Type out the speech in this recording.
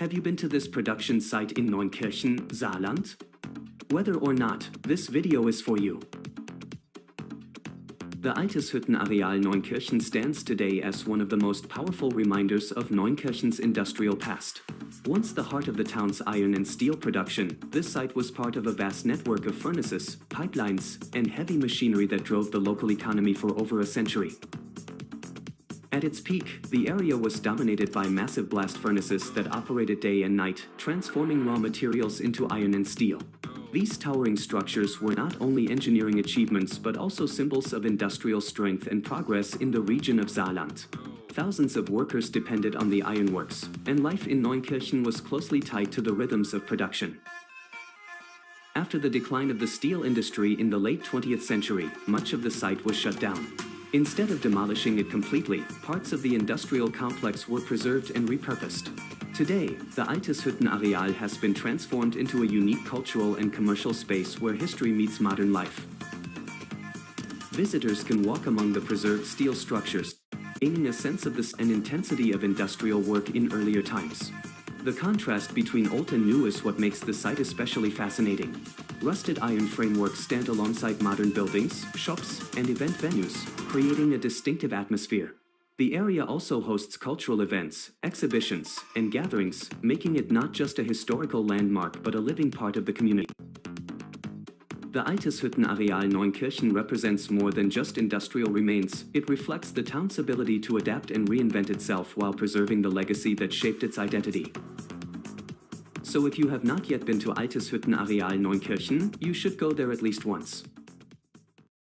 Have you been to this production site in Neunkirchen, Saarland? Whether or not, this video is for you. The altes Hüttenareal Neunkirchen stands today as one of the most powerful reminders of Neunkirchen's industrial past. Once the heart of the town's iron and steel production, this site was part of a vast network of furnaces, pipelines, and heavy machinery that drove the local economy for over a century. At its peak, the area was dominated by massive blast furnaces that operated day and night, transforming raw materials into iron and steel. These towering structures were not only engineering achievements but also symbols of industrial strength and progress in the region of Saarland. Thousands of workers depended on the ironworks, and life in Neunkirchen was closely tied to the rhythms of production. After the decline of the steel industry in the late 20th century, much of the site was shut down. Instead of demolishing it completely, parts of the industrial complex were preserved and repurposed. Today, the altes Hüttenareal has been transformed into a unique cultural and commercial space where history meets modern life. Visitors can walk among the preserved steel structures, gaining a sense of the and intensity of industrial work in earlier times. The contrast between old and new is what makes the site especially fascinating. Rusted iron frameworks stand alongside modern buildings, shops, and event venues, creating a distinctive atmosphere. The area also hosts cultural events, exhibitions, and gatherings, making it not just a historical landmark but a living part of the community. The altes Hüttenareal Neunkirchen represents more than just industrial remains. It reflects the town's ability to adapt and reinvent itself while preserving the legacy that shaped its identity. So if you have not yet been to altes Hüttenareal Neunkirchen, you should go there at least once.